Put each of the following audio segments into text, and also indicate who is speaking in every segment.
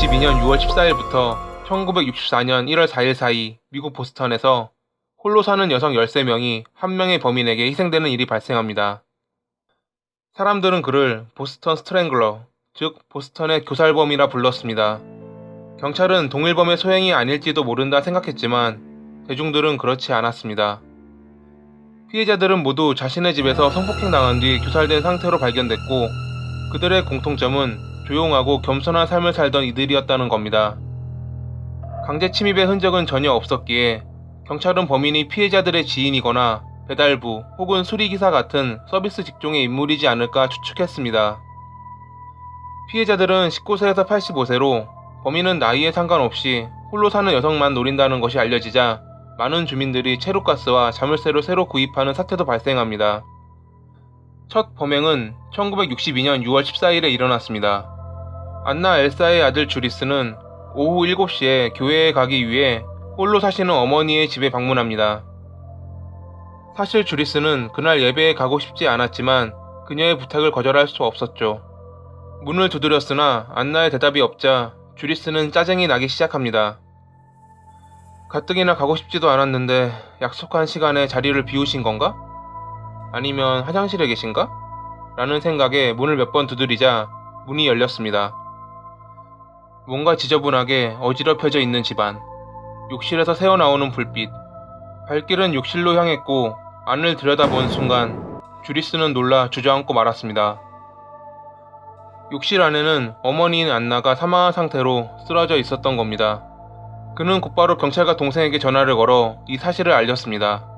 Speaker 1: 1962년 6월 14일부터 1964년 1월 4일 사이 미국 보스턴에서 홀로 사는 여성 13명이 한 명의 범인에게 희생되는 일이 발생합니다. 사람들은 그를 보스턴 스트랭글러, 즉 보스턴의 교살범이라 불렀습니다. 경찰은 동일범의 소행이 아닐지도 모른다 생각했지만 대중들은 그렇지 않았습니다. 피해자들은 모두 자신의 집에서 성폭행 당한 뒤 교살된 상태로 발견됐고 그들의 공통점은 조용하고 겸손한 삶을 살던 이들이었다는 겁니다. 강제 침입의 흔적은 전혀 없었기에 경찰은 범인이 피해자들의 지인이거나 배달부 혹은 수리기사 같은 서비스 직종의 인물이지 않을까 추측했습니다. 피해자들은 19세에서 85세로 범인은 나이에 상관없이 홀로 사는 여성만 노린다는 것이 알려지자 많은 주민들이 체류가스와 자물쇠를 새로 구입하는 사태도 발생합니다. 첫 범행은 1962년 6월 14일에 일어났습니다. 안나 엘사의 아들 주리스는 오후 7시에 교회에 가기 위해 홀로 사시는 어머니의 집에 방문합니다. 사실 주리스는 그날 예배에 가고 싶지 않았지만 그녀의 부탁을 거절할 수 없었죠. 문을 두드렸으나 안나의 대답이 없자 주리스는 짜증이 나기 시작합니다. 가뜩이나 가고 싶지도 않았는데 약속한 시간에 자리를 비우신 건가? 아니면 화장실에 계신가? 라는 생각에 문을 몇 번 두드리자 문이 열렸습니다. 뭔가 지저분하게 어지럽혀져 있는 집안, 욕실에서 새어나오는 불빛, 발길은 욕실로 향했고 안을 들여다본 순간 주리스는 놀라 주저앉고 말았습니다. 욕실 안에는 어머니인 안나가 사망한 상태로 쓰러져 있었던 겁니다. 그는 곧바로 경찰과 동생에게 전화를 걸어 이 사실을 알렸습니다.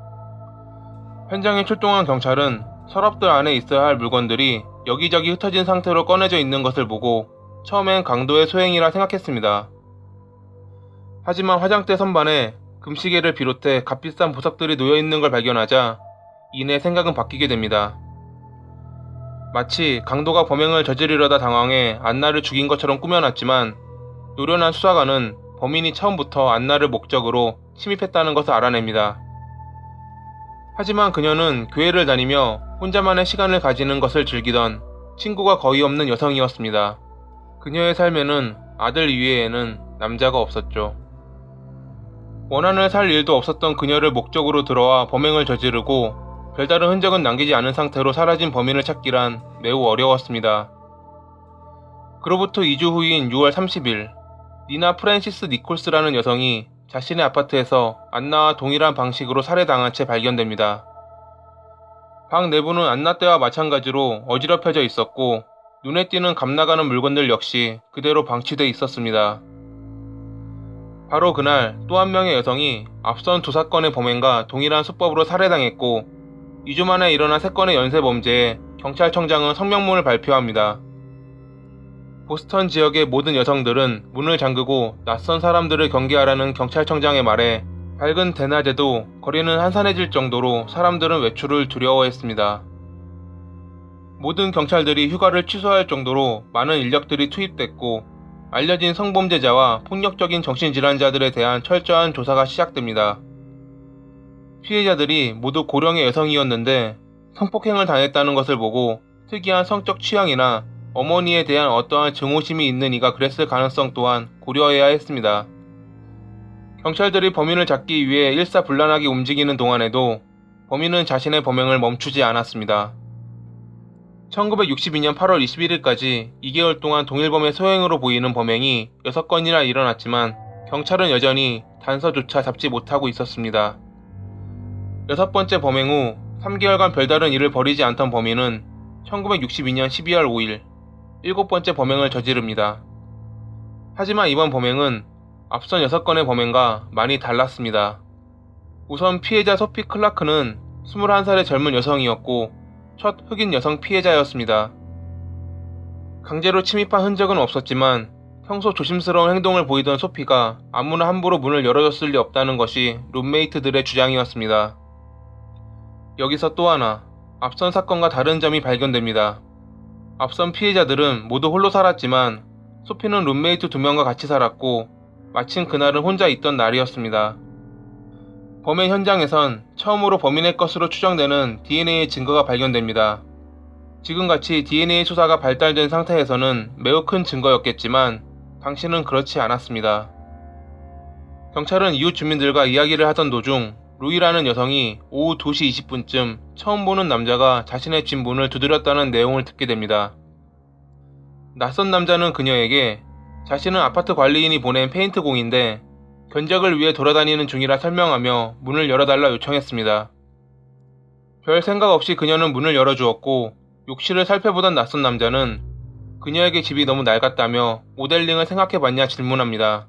Speaker 1: 현장에 출동한 경찰은 서랍들 안에 있어야 할 물건들이 여기저기 흩어진 상태로 꺼내져 있는 것을 보고 처음엔 강도의 소행이라 생각했습니다. 하지만 화장대 선반에 금시계를 비롯해 값비싼 보석들이 놓여있는 걸 발견하자 이내 생각은 바뀌게 됩니다. 마치 강도가 범행을 저지르려다 당황해 안나를 죽인 것처럼 꾸며놨지만 노련한 수사관은 범인이 처음부터 안나를 목적으로 침입했다는 것을 알아냅니다. 하지만 그녀는 교회를 다니며 혼자만의 시간을 가지는 것을 즐기던 친구가 거의 없는 여성이었습니다. 그녀의 삶에는 아들 이외에는 남자가 없었죠. 원한을 살 일도 없었던 그녀를 목적으로 들어와 범행을 저지르고 별다른 흔적은 남기지 않은 상태로 사라진 범인을 찾기란 매우 어려웠습니다. 그로부터 2주 후인 6월 30일, 니나 프랜시스 니콜스라는 여성이 자신의 아파트에서 안나와 동일한 방식으로 살해당한 채 발견됩니다. 방 내부는 안나 때와 마찬가지로 어지럽혀져 있었고 눈에 띄는 감나가는 물건들 역시 그대로 방치돼 있었습니다. 바로 그날 또 한 명의 여성이 앞선 두 사건의 범행과 동일한 수법으로 살해당했고 2주 만에 일어난 3건의 연쇄범죄에 경찰청장은 성명문을 발표합니다. 보스턴 지역의 모든 여성들은 문을 잠그고 낯선 사람들을 경계하라는 경찰청장의 말에 밝은 대낮에도 거리는 한산해질 정도로 사람들은 외출을 두려워했습니다. 모든 경찰들이 휴가를 취소할 정도로 많은 인력들이 투입됐고 알려진 성범죄자와 폭력적인 정신질환자들에 대한 철저한 조사가 시작됩니다. 피해자들이 모두 고령의 여성이었는데 성폭행을 당했다는 것을 보고 특이한 성적 취향이나 어머니에 대한 어떠한 증오심이 있는 이가 그랬을 가능성 또한 고려해야 했습니다. 경찰들이 범인을 잡기 위해 일사불란하게 움직이는 동안에도 범인은 자신의 범행을 멈추지 않았습니다. 1962년 8월 21일까지 2개월 동안 동일범의 소행으로 보이는 범행이 6건이나 일어났지만 경찰은 여전히 단서조차 잡지 못하고 있었습니다. 6번째 범행 후 3개월간 별다른 일을 벌이지 않던 범인은 1962년 12월 5일 7번째 범행을 저지릅니다. 하지만 이번 범행은 앞선 6건의 범행과 많이 달랐습니다. 우선 피해자 소피 클라크는 21살의 젊은 여성이었고 첫 흑인 여성 피해자였습니다. 강제로 침입한 흔적은 없었지만 평소 조심스러운 행동을 보이던 소피가 아무나 함부로 문을 열어줬을 리 없다는 것이 룸메이트들의 주장이었습니다. 여기서 또 하나, 앞선 사건과 다른 점이 발견됩니다. 앞선 피해자들은 모두 홀로 살았지만 소피는 룸메이트 2명과 같이 살았고 마침 그날은 혼자 있던 날이었습니다. 범행 현장에선 처음으로 범인의 것으로 추정되는 DNA의 증거가 발견됩니다. 지금같이 DNA 수사가 발달된 상태에서는 매우 큰 증거였겠지만 당신은 그렇지 않았습니다. 경찰은 이웃 주민들과 이야기를 하던 도중 루이라는 여성이 오후 2시 20분쯤 처음 보는 남자가 자신의 집 문을 두드렸다는 내용을 듣게 됩니다. 낯선 남자는 그녀에게 자신은 아파트 관리인이 보낸 페인트공인데 견적을 위해 돌아다니는 중이라 설명하며 문을 열어달라 요청했습니다. 별 생각 없이 그녀는 문을 열어주었고 욕실을 살펴보던 낯선 남자는 그녀에게 집이 너무 낡았다며 모델링을 생각해봤냐 질문합니다.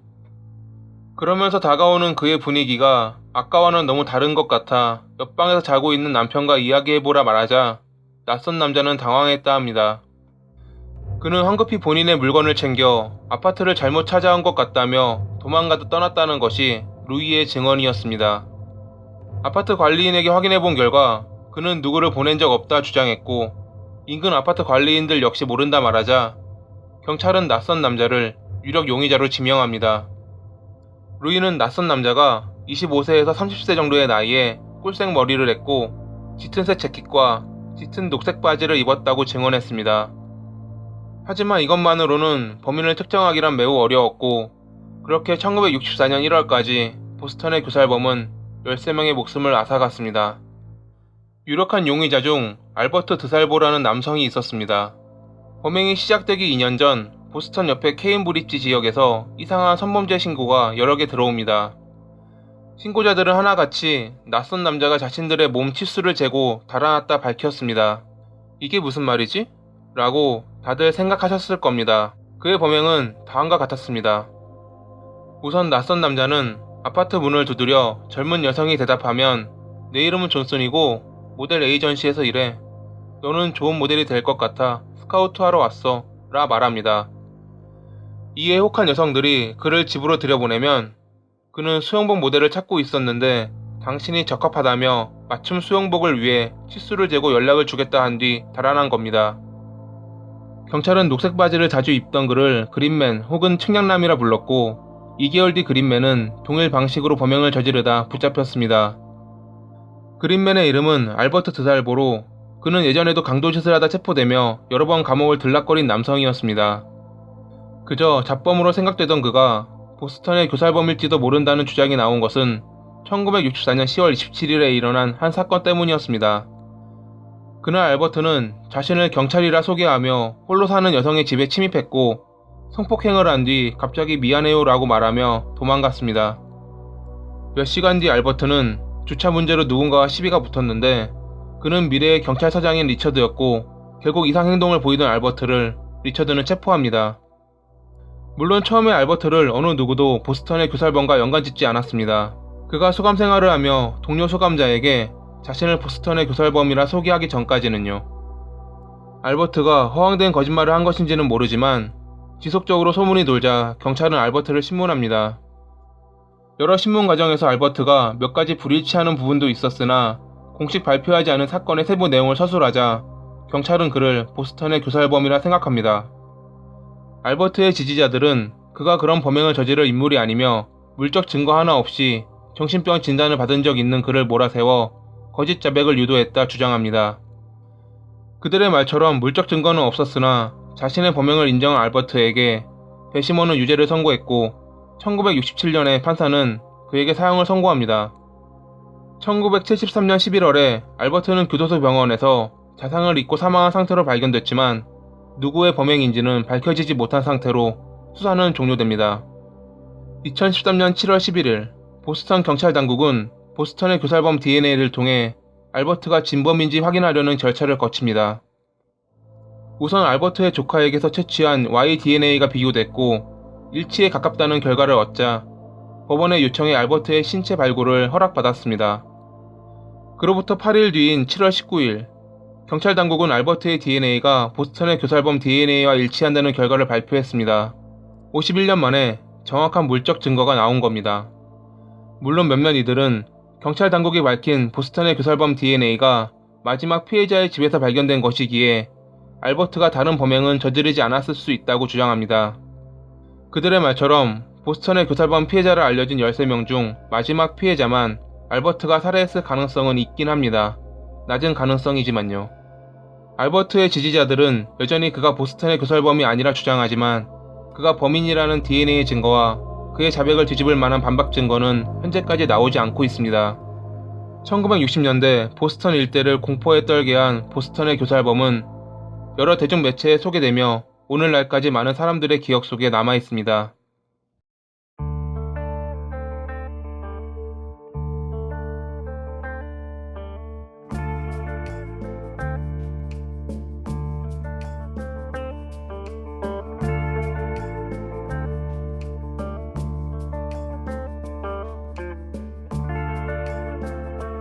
Speaker 1: 그러면서 다가오는 그의 분위기가 아까와는 너무 다른 것 같아 옆방에서 자고 있는 남편과 이야기해보라 말하자 낯선 남자는 당황했다 합니다. 그는 황급히 본인의 물건을 챙겨 아파트를 잘못 찾아온 것 같다며 도망가다 떠났다는 것이 루이의 증언이었습니다. 아파트 관리인에게 확인해본 결과 그는 누구를 보낸 적 없다 주장했고 인근 아파트 관리인들 역시 모른다 말하자 경찰은 낯선 남자를 유력 용의자로 지명합니다. 루이는 낯선 남자가 25세에서 30세 정도의 나이에 꿀색 머리를 했고 짙은 색 재킷과 짙은 녹색 바지를 입었다고 증언했습니다. 하지만 이것만으로는 범인을 특정하기란 매우 어려웠고 그렇게 1964년 1월까지 보스턴의 교살범은 13명의 목숨을 앗아갔습니다. 유력한 용의자 중 알버트 드살보라는 남성이 있었습니다. 범행이 시작되기 2년 전 보스턴 옆의 케인브릿지 지역에서 이상한 성범죄 신고가 여러 개 들어옵니다. 신고자들은 하나같이 낯선 남자가 자신들의 몸 치수를 재고 달아났다 밝혔습니다. 이게 무슨 말이지? 라고 다들 생각하셨을 겁니다. 그의 범행은 다음과 같았습니다. 우선 낯선 남자는 아파트 문을 두드려 젊은 여성이 대답하면 내 이름은 존슨이고 모델 에이전시에서 일해. 너는 좋은 모델이 될 것 같아 스카우트하러 왔어 라 말합니다. 이에 혹한 여성들이 그를 집으로 들여보내면 그는 수영복 모델을 찾고 있었는데 당신이 적합하다며 맞춤 수영복을 위해 치수를 재고 연락을 주겠다 한 뒤 달아난 겁니다. 경찰은 녹색 바지를 자주 입던 그를 그린맨 혹은 측량남이라 불렀고 2개월 뒤 그린맨은 동일 방식으로 범행을 저지르다 붙잡혔습니다. 그린맨의 이름은 알버트 드살보로 그는 예전에도 강도짓을 하다 체포되며 여러 번 감옥을 들락거린 남성이었습니다. 그저 잡범으로 생각되던 그가 보스턴의 교살범일지도 모른다는 주장이 나온 것은 1964년 10월 27일에 일어난 한 사건 때문이었습니다. 그날 알버트는 자신을 경찰이라 소개하며 홀로 사는 여성의 집에 침입했고 성폭행을 한 뒤 갑자기 미안해요 라고 말하며 도망갔습니다. 몇 시간 뒤 알버트는 주차 문제로 누군가와 시비가 붙었는데 그는 미래의 경찰서장인 리처드였고 결국 이상 행동을 보이던 알버트를 리처드는 체포합니다. 물론 처음에 알버트를 어느 누구도 보스턴의 교살범과 연관짓지 않았습니다. 그가 소감 생활을 하며 동료 소감자에게 자신을 보스턴의 교살범이라 소개하기 전까지는요. 알버트가 허황된 거짓말을 한 것인지는 모르지만 지속적으로 소문이 돌자 경찰은 알버트를 신문합니다. 여러 신문 과정에서 알버트가 몇 가지 불일치하는 부분도 있었으나 공식 발표하지 않은 사건의 세부 내용을 서술하자 경찰은 그를 보스턴의 교살범이라 생각합니다. 알버트의 지지자들은 그가 그런 범행을 저지를 인물이 아니며 물적 증거 하나 없이 정신병 진단을 받은 적 있는 그를 몰아세워 거짓 자백을 유도했다 주장합니다. 그들의 말처럼 물적 증거는 없었으나 자신의 범행을 인정한 알버트에게 배심원은 유죄를 선고했고 1967년에 판사는 그에게 사형을 선고합니다. 1973년 11월에 알버트는 교도소 병원에서 자상을 입고 사망한 상태로 발견됐지만 누구의 범행인지는 밝혀지지 못한 상태로 수사는 종료됩니다. 2013년 7월 11일 보스턴 경찰 당국은 보스턴의 교살범 DNA를 통해 알버트가 진범인지 확인하려는 절차를 거칩니다. 우선 알버트의 조카에게서 채취한 Y DNA가 비교됐고 일치에 가깝다는 결과를 얻자 법원의 요청에 알버트의 신체 발굴을 허락받았습니다. 그로부터 8일 뒤인 7월 19일 경찰 당국은 알버트의 DNA가 보스턴의 교살범 DNA와 일치한다는 결과를 발표했습니다. 51년 만에 정확한 물적 증거가 나온 겁니다. 물론 몇몇 이들은 경찰 당국이 밝힌 보스턴의 교살범 DNA가 마지막 피해자의 집에서 발견된 것이기에 알버트가 다른 범행은 저지르지 않았을 수 있다고 주장합니다. 그들의 말처럼 보스턴의 교살범 피해자를 알려진 13명 중 마지막 피해자만 알버트가 살해했을 가능성은 있긴 합니다. 낮은 가능성이지만요. 알버트의 지지자들은 여전히 그가 보스턴의 교살범이 아니라 주장하지만 그가 범인이라는 DNA 증거와 그의 자백을 뒤집을 만한 반박 증거는 현재까지 나오지 않고 있습니다. 1960년대 보스턴 일대를 공포에 떨게 한 보스턴의 교살범은 여러 대중 매체에 소개되며 오늘날까지 많은 사람들의 기억 속에 남아 있습니다.